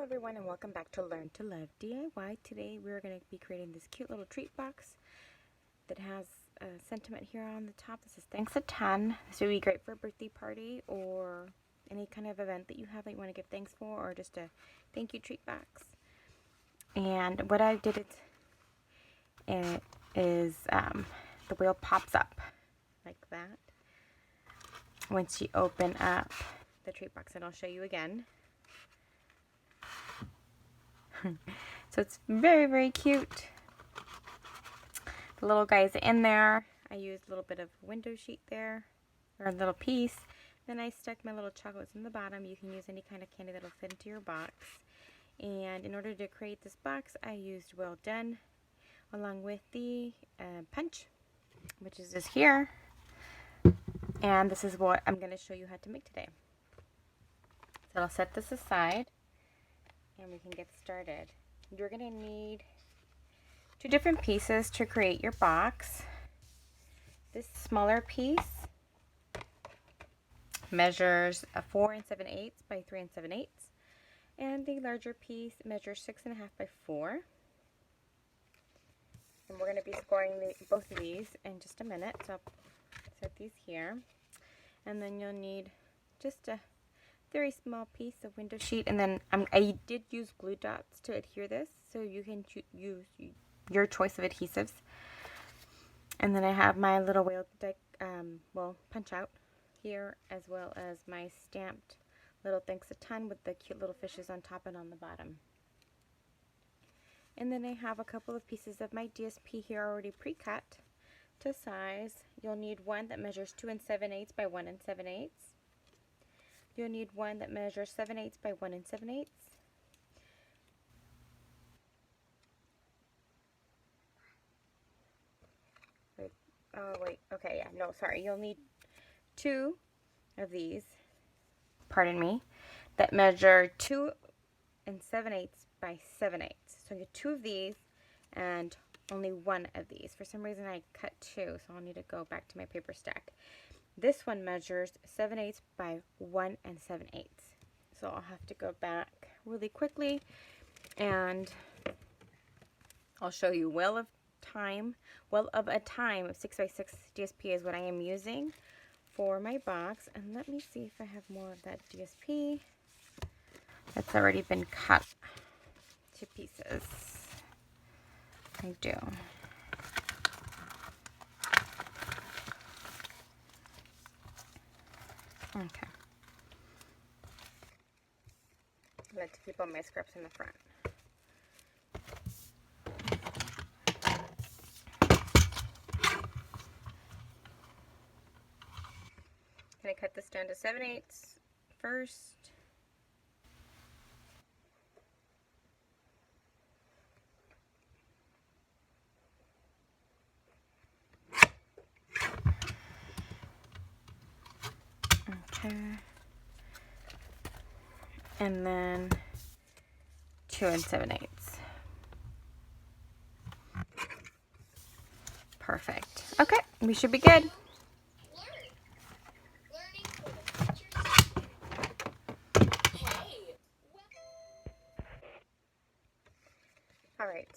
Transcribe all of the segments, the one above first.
Hello everyone and welcome back to Learn to Love DIY. Today we're going to be creating this cute little treat box that has a sentiment here on the top that says thanks a ton. This would be great for a birthday party or any kind of event that you have that you want to give thanks for, or just a thank you treat box. And what I did is the wheel pops up like that once you open up the treat box, and I'll show you again. So it's very, very cute. The little guy's in there. I used a little bit of window sheet there, or a little piece. Then I stuck my little chocolates in the bottom. You can use any kind of candy that'll fit into your box. And in order to create this box, I used Well Done along with the punch, which is this here. And this is what I'm going to show you how to make today. So I'll set this aside and we can get started. You're going to need 2 different pieces to create your box. This smaller piece measures 4 7/8 by 3 7/8, and the larger piece measures 6 1/2 by 4. And we're going to be scoring both of these in just a minute, so I'll set these here. And then you'll need just a very small piece of window sheet, and then I did use glue dots to adhere this, so you can use your choice of adhesives. And then I have my little whale deck, punch out here, as well as my stamped little thanks a ton with the cute little fishes on top and on the bottom. And then I have a couple of pieces of my DSP here already pre-cut to size. You'll need one that measures 2 7/8 by 1 7/8. You'll need one that measures 7/8 by 1 7/8. You'll need 2 of these, pardon me, that measure 2 7/8 by 7/8. So you get 2 of these and only 1 of these. For some reason I cut 2, so I'll need to go back to my paper stack. This one measures 7/8 by 1 7/8. So I'll have to go back really quickly and I'll show you Well of a Time of 6x6 DSP is what I am using for my box. And let me see if I have more of that DSP that's already been cut to pieces. I do. Okay. I like to keep all my scraps in the front. Can I cut this down to 7/8 first? Okay. And then 2 7/8. Perfect. Okay, we should be good. Alright,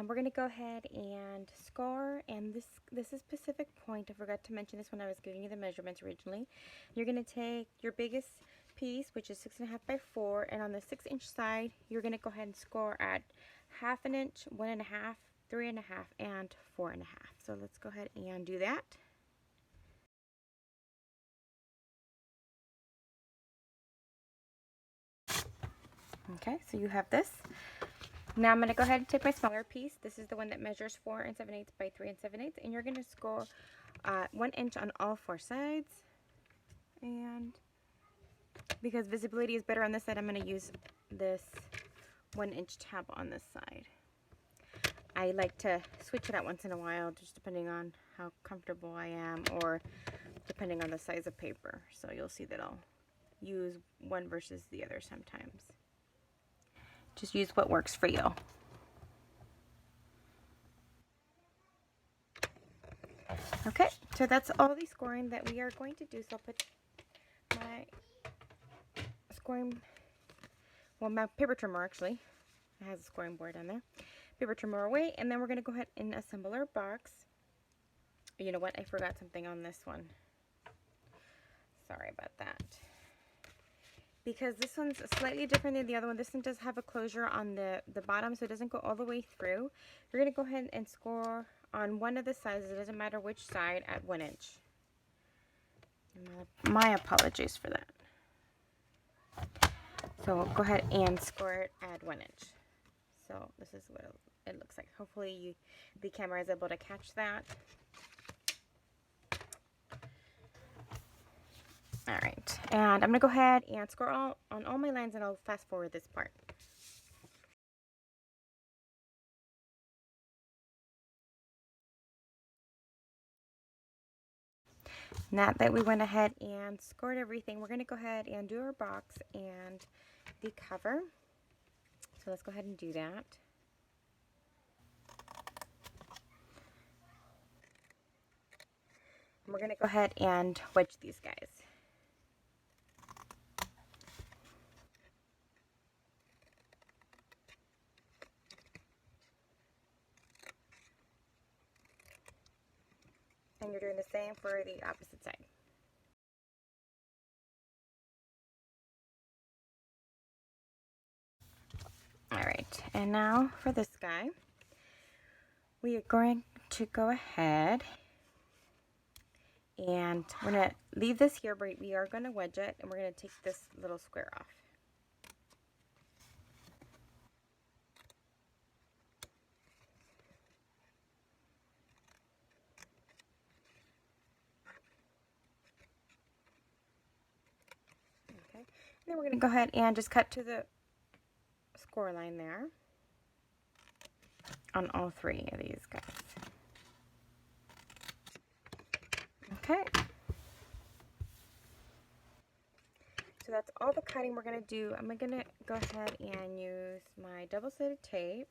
we're going to go ahead and score, and this is Pacific Point. I forgot to mention this when I was giving you the measurements originally. You're going to take your biggest piece, which is 6 1/2 by 4, and on the 6-inch side, you're going to go ahead and score at 1/2 inch, 1 1/2, 3 1/2, and 4 1/2. So let's go ahead and do that. Okay, so you have this. Now I'm going to go ahead and take my smaller piece. This is the one that measures 4 7/8 by 3 7/8, and you're going to score 1 inch on all 4 sides. And because visibility is better on this side, I'm going to use this 1-inch tab on this side. I like to switch it out once in a while, just depending on how comfortable I am, or depending on the size of paper. So you'll see that I'll use one versus the other sometimes. Just use what works for you. Okay, so that's all the scoring that we are going to do. So I'll put my scoring well, my paper trimmer actually. It has a scoring board on there. Paper trimmer away, and then we're going to go ahead and assemble our box. You know what? I forgot something on this one. Sorry about that. Because this one's slightly different than the other one. This one does have a closure on the bottom, so it doesn't go all the way through. You're going to go ahead and score on one of the sides. It doesn't matter which side, at 1 inch. My apologies for that. So we'll go ahead and score it at 1 inch. So this is what it looks like. Hopefully the camera is able to catch that. Alright, and I'm going to go ahead and score on all my lines, and I'll fast forward this part. Now that we went ahead and scored everything, we're going to go ahead and do our box and the cover. So let's go ahead and do that. And we're going to go ahead and wedge these guys. And you're doing the same for the opposite side. Alright, and now for this guy, we are going to go ahead and we're going to leave this here, but we are going to wedge it, and we're going to take this little square off. Okay, and then we're going to go ahead and just cut to the score line there on all 3 of these guys. Okay. So that's all the cutting we're going to do. I'm going to go ahead and use my double-sided tape.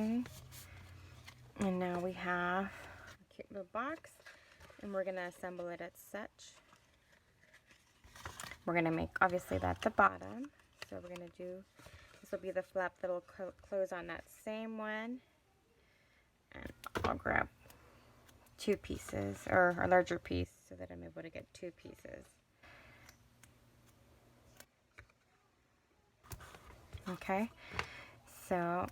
Okay, and now we have a cute little box, and we're going to assemble it as such. We're going to make, obviously, that the bottom. So we're going to do, this will be the flap that will close on that same one. And I'll grab 2 pieces, or a larger piece, so that I'm able to get 2 pieces. Okay, so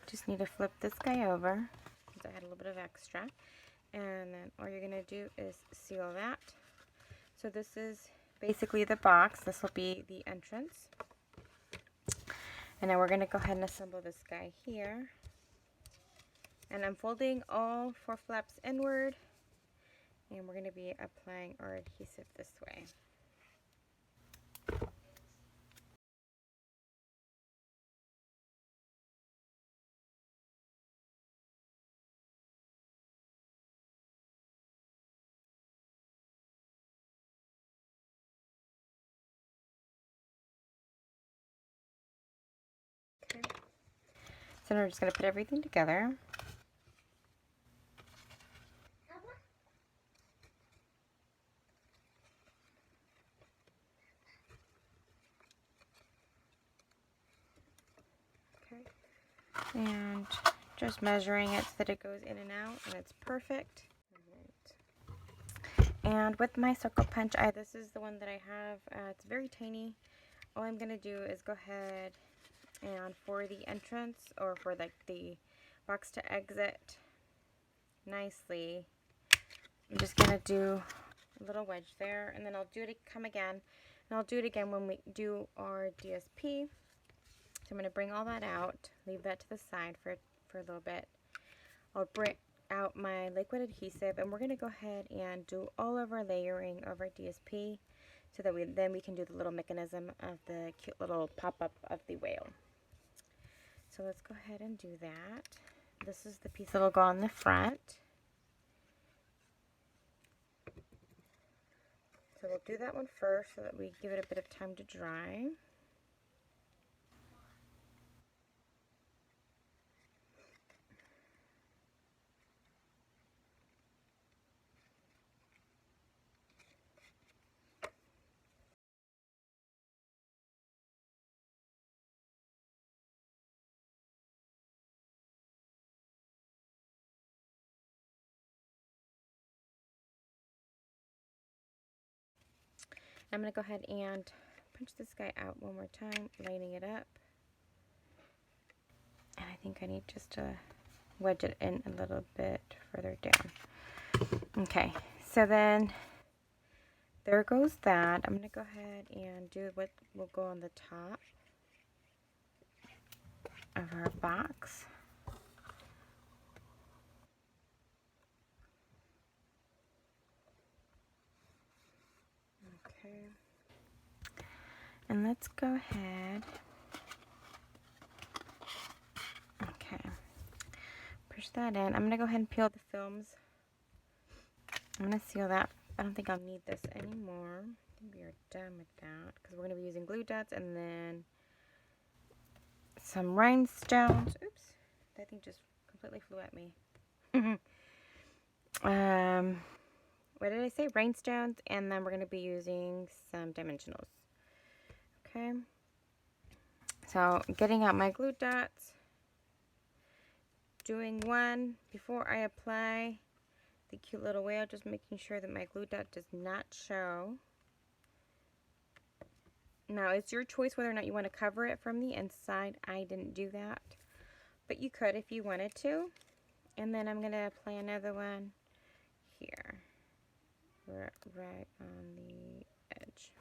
just need to flip this guy over because I had a little bit of extra, and then all you're going to do is seal that. So this is basically the box. This will be the entrance, and then we're going to go ahead and assemble this guy here, and I'm folding all 4 flaps inward, and we're going to be applying our adhesive this way. Okay. So now we're just going to put everything together. Okay. And just measuring it so that it goes in and out, and it's perfect. And with my circle punch, this is the one that I have. It's very tiny. All I'm going to do is go ahead and for the entrance, or for like the box to exit nicely, I'm just going to do a little wedge there, and then I'll do it, come again, and I'll do it again when we do our DSP. So I'm going to bring all that out, leave that to the side for a little bit. I'll bring out my liquid adhesive, and we're going to go ahead and do all of our layering over DSP so that then we can do the little mechanism of the cute little pop-up of the whale. So let's go ahead and do that. This is the piece that will go on the front. So we'll do that one first so that we give it a bit of time to dry. I'm going to go ahead and punch this guy out one more time, lining it up. And I think I need just to wedge it in a little bit further down. Okay, so then there goes that. I'm going to go ahead and do what will go on the top of our box. Okay. And let's go ahead. Okay. Push that in. I'm going to go ahead and peel the films. I'm going to seal that. I don't think I'll need this anymore. I think we are done with that because we're going to be using glue dots and then some rhinestones. Oops. That thing just completely flew at me. What did I say? Rhinestones, and then we're going to be using some dimensionals. Okay. So getting out my glue dots, doing one before I apply the cute little whale, just making sure that my glue dot does not show. Now it's your choice whether or not you want to cover it from the inside. I didn't do that, but you could if you wanted to. And then I'm going to apply another one here, right on the edge.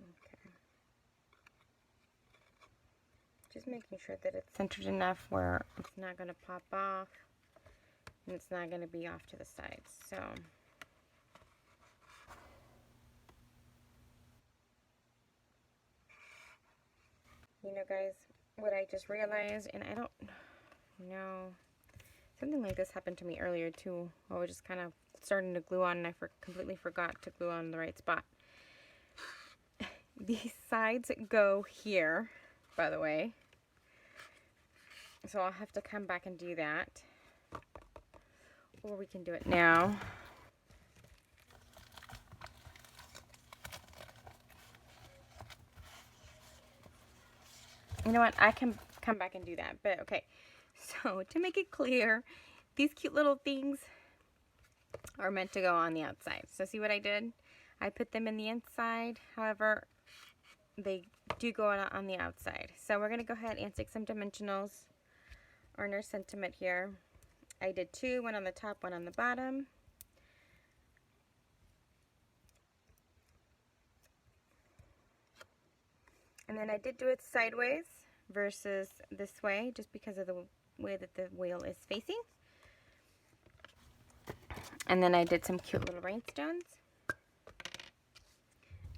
Okay. Just making sure that it's centered enough where it's not going to pop off and it's not going to be off to the sides. So you know, guys, what I just realized, and I don't know, something like this happened to me earlier too. I was just kind of starting to glue on and I completely forgot to glue on the right spot. These sides go here, by the way. So I'll have to come back and do that. Or we can do it now. You know what? I can come back and do that. But okay. So to make it clear, these cute little things are meant to go on the outside. So see what I did? I put them in the inside. However, they do go on the outside. So we're going to go ahead and stick some dimensionals on our sentiment here. I did two, one on the top, one on the bottom. And then I did do it sideways versus this way, just because of the way that the whale is facing. And then I did some cute little rhinestones.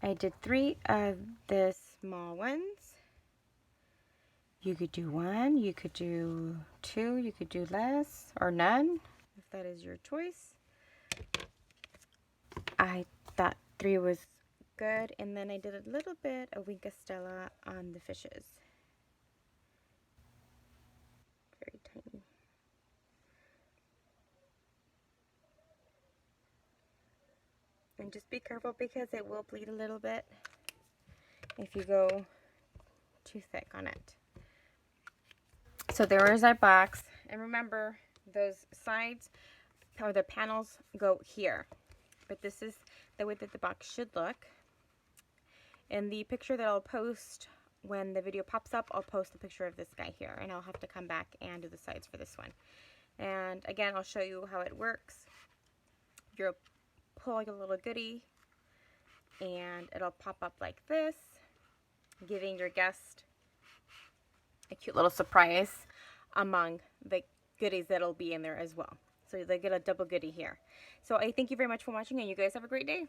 I did 3 of the small ones. You could do 1, you could do 2, you could do less or none, if that is your choice. I thought 3 was good, and then I did a little bit of Wink of Stella on the fishes. Very tiny. And just be careful because it will bleed a little bit if you go too thick on it. So there is our box, and remember those sides or the panels go here, but this is the way that the box should look. In the picture that I'll post when the video pops up, I'll post a picture of this guy here, and I'll have to come back and do the sides for this one. And again, I'll show you how it works. You'll pull like a little goodie and it'll pop up like this, giving your guest a cute little surprise among the goodies that'll be in there as well. So they get a double goodie here. So I thank you very much for watching, and you guys have a great day.